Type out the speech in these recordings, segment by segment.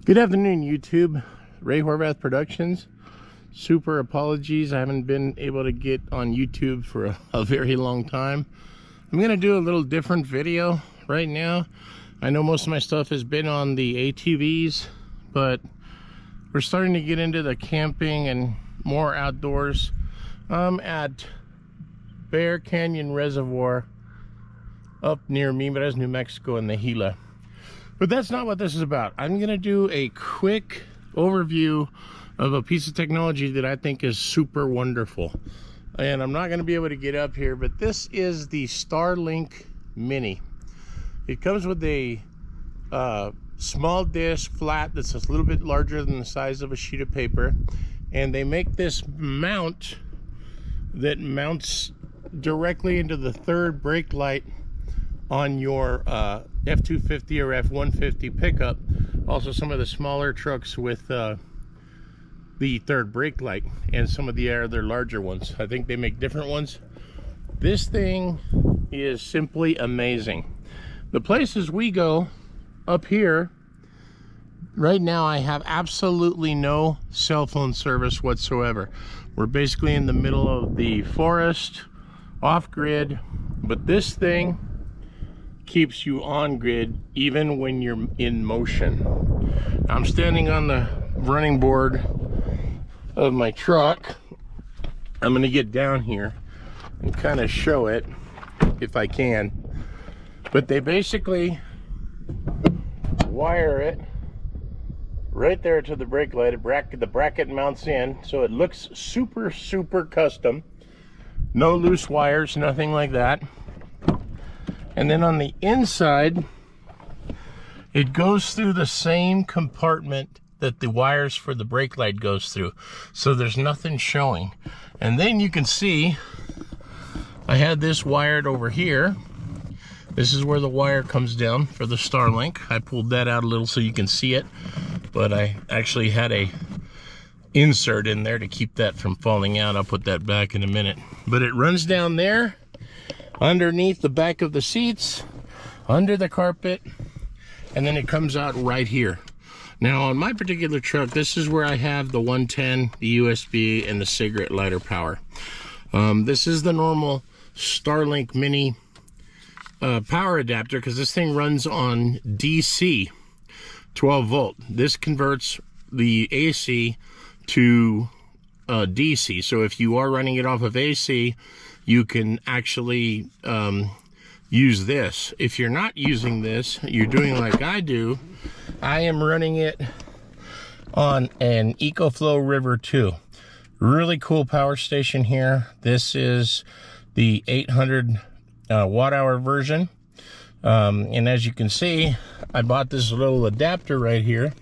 Good afternoon, YouTube. Ray Horvath Productions. Super apologies, I haven't been able to get on YouTube for a very long time. I'm gonna do a little different video right now. I know most of my stuff has been on the ATVs, but we're starting to get into the camping and more outdoors. I'm at Bear Canyon Reservoir up near Mimbres, New Mexico in the Gila. But that's not what this is about. I'm gonna do a quick overview of a piece of technology that I think is super wonderful. And I'm not gonna be able to get up here, but this is the Starlink Mini. It comes with a small dish, flat, that's a little bit larger than the size of a sheet of paper. And they make this mount that mounts directly into the third brake light on your F-250 or F-150 pickup. Also some of the smaller trucks with the third brake light, and some of the other larger ones. I think they make different ones. This thing is simply amazing. The places we go up here, right now I have absolutely no cell phone service whatsoever. We're basically in the middle of the forest, off-grid, but this thing keeps you on grid even when you're in motion. I'm standing on the running board of my truck. I'm gonna get down here and kind of show it if I can. But they basically wire it right there to the brake light. The bracket mounts in, so it looks super custom. No loose wires, nothing like that. And then on the inside, it goes through the same compartment that the wires for the brake light goes through. So there's nothing showing. And then you can see, I had this wired over here. This is where the wire comes down for the Starlink. I pulled that out a little so you can see it, but I actually had a insert in there to keep that from falling out. I'll put that back in a minute. But it runs down there, underneath the back of the seats, under the carpet, and then it comes out right here. Now on my particular truck, this is where I have the 110, the USB, and the cigarette lighter power. This is the normal Starlink Mini power adapter, because this thing runs on DC 12 volt. This converts the AC to DC. So if you are running it off of AC, you can actually use this. If you're not using this, you're doing like I do. I am running it on an EcoFlow River 2. Really cool power station here. This is the 800 watt hour version. And as you can see, I bought this little adapter right here.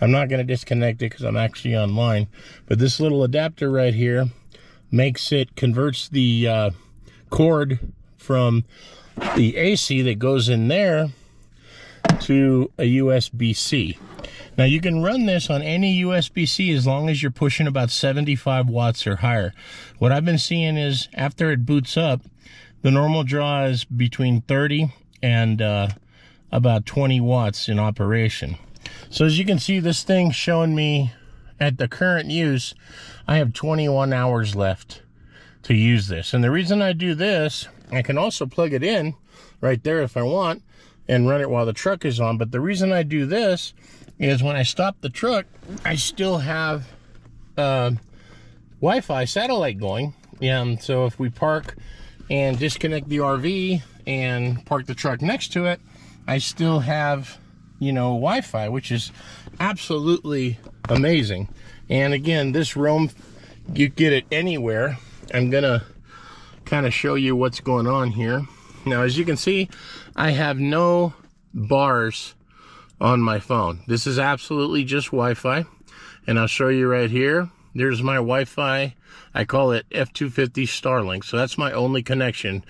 I'm not going to disconnect it because I'm actually online. But this little adapter right here converts the cord from the AC that goes in there to a USB-C. Now you can run this on any USB-C as long as you're pushing about 75 watts or higher. What I've been seeing is after it boots up, the normal draw is between 30 and about 20 watts in operation. So as you can see, this thing showing me at the current use, I have 21 hours left to use this. And the reason I do this, I can also plug it in right there if I want and run it while the truck is on. But the reason I do this is when I stop the truck, I still have Wi-Fi satellite going. And so if we park and disconnect the RV and park the truck next to it, I still have, you know, Wi-Fi, which is absolutely amazing. And again, this roam, you get it anywhere. I'm gonna kind of show you what's going on here. Now, as you can see, I have no bars on my phone. This is absolutely just Wi-Fi. And I'll show you right here. There's my Wi-Fi. I call it F-250 Starlink. So that's my only connection.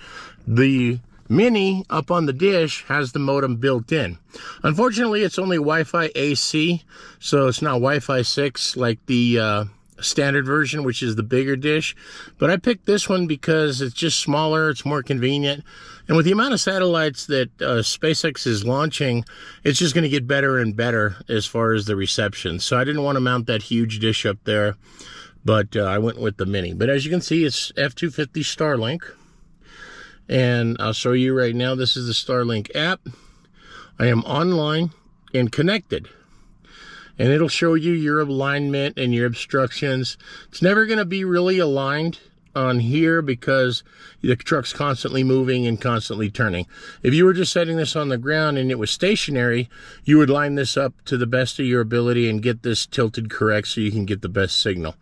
The Mini up on the dish has the modem built in. Unfortunately, it's only Wi-Fi AC, so it's not Wi-Fi 6 like the standard version, which is the bigger dish, but I picked this one because it's just smaller, it's more convenient, and with the amount of satellites that SpaceX is launching, it's just going to get better and better as far as the reception. So I didn't want to mount that huge dish up there, but I went with the Mini. But as you can see, it's F250 Starlink, and I'll show you right now. This is the Starlink app. I am online and connected, and it'll show you your alignment and your obstructions. It's never going to be really aligned on here because the truck's constantly moving and constantly turning. If you were just setting this on the ground and it was stationary, you would line this up to the best of your ability and get this tilted correct so you can get the best signal.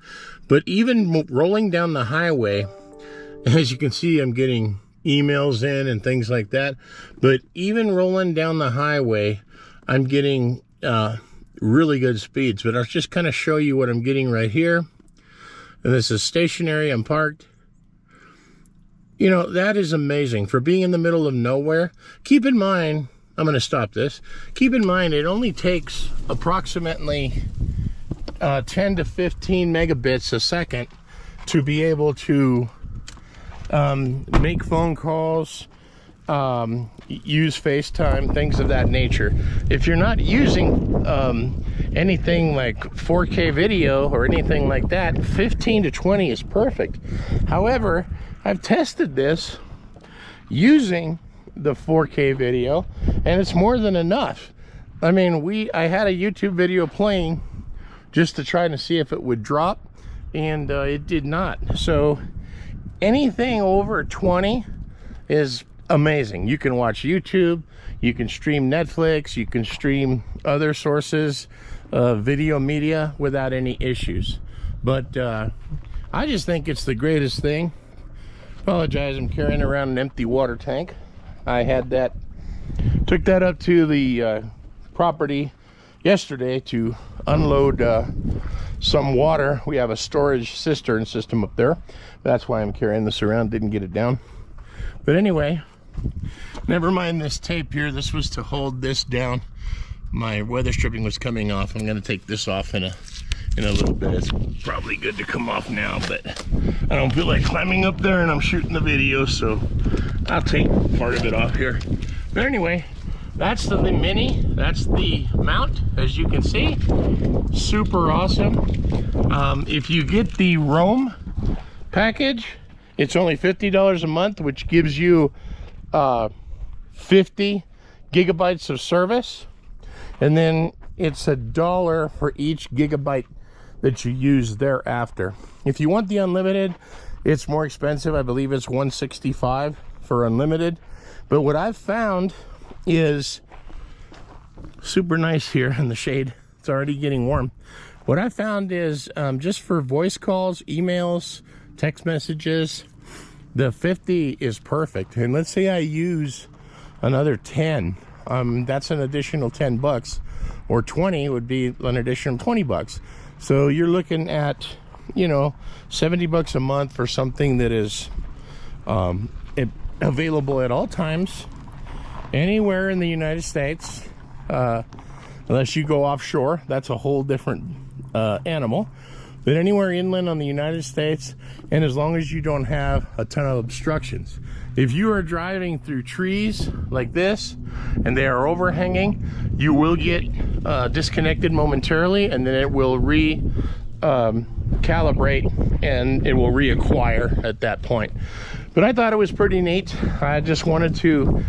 But even rolling down the highway, as you can see, I'm getting emails in and things like that, but even rolling down the highway, I'm getting really good speeds. But I'll just kind of show you what I'm getting right here. And this is stationary, I'm parked. You know, that is amazing for being in the middle of nowhere. Keep in mind, I'm going to stop this. Keep in mind, it only takes approximately 10 to 15 megabits a second to be able to make phone calls, use FaceTime, things of that nature. If you're not using anything like 4K video or anything like that, 15 to 20 is perfect. However, I've tested this using the 4K video, and it's more than enough. I mean, I had a YouTube video playing just to try to see if it would drop, and it did not. So anything over 20 is amazing. You can watch YouTube, you can stream Netflix, you can stream other sources of video media without any issues. But I just think it's the greatest thing. Apologize, I'm carrying around an empty water tank. I had that, took that up to the property yesterday to unload some water. We have a storage cistern system up there. That's why I'm carrying this around, didn't get it down. But anyway, never mind this tape here. This was to hold this down. My weather stripping was coming off. I'm going to take this off in a little bit. It's probably good to come off now, but I don't feel like climbing up there, and I'm shooting the video, so I'll take part of it off here. But anyway, that's the Mini. That's the mount, as you can see. Super awesome. If you get the Roam package, it's only $50 a month, which gives you 50 gigabytes of service, and then it's $1 for each gigabyte that you use thereafter. If you want the unlimited, it's more expensive. I believe it's $165 for unlimited. But what I've found is super nice here in the shade. It's already getting warm. What I found is just for voice calls, emails, text messages, the 50 is perfect. And let's say I use another 10, that's an additional 10 bucks, or 20 would be an additional 20 bucks. So you're looking at, you know, 70 bucks a month for something that is available at all times, anywhere in the United States, unless you go offshore. That's a whole different animal. But anywhere inland on the United States, and as long as you don't have a ton of obstructions. If you are driving through trees like this and they are overhanging, you will get disconnected momentarily, and then it will calibrate and it will reacquire at that point. But I thought it was pretty neat. I just wanted to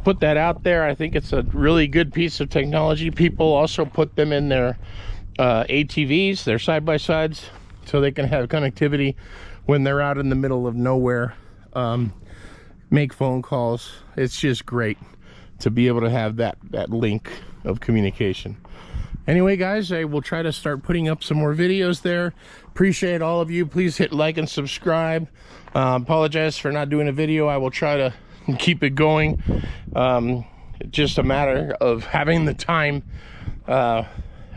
put that out there. I think it's a really good piece of technology. People also put them in their ATVs, their side-by-sides, so they can have connectivity when they're out in the middle of nowhere, make phone calls. It's just great to be able to have that link of communication. Anyway, guys, I will try to start putting up some more videos there. Appreciate all of you. Please hit like and subscribe. Apologize for not doing a video. I will try to keep it going. Just a matter of having the time,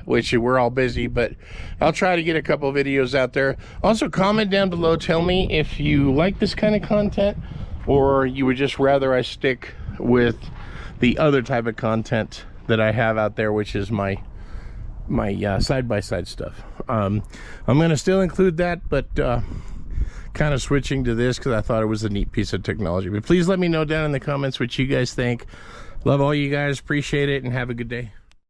which we're all busy, but I'll try to get a couple videos out there. Also, comment down below, tell me if you like this kind of content, or you would just rather I stick with the other type of content that I have out there, which is my my side-by-side stuff. I'm gonna still include that, but kind of switching to this because I thought it was a neat piece of technology. But please let me know down in the comments what you guys think. Love all you guys, appreciate it, and have a good day.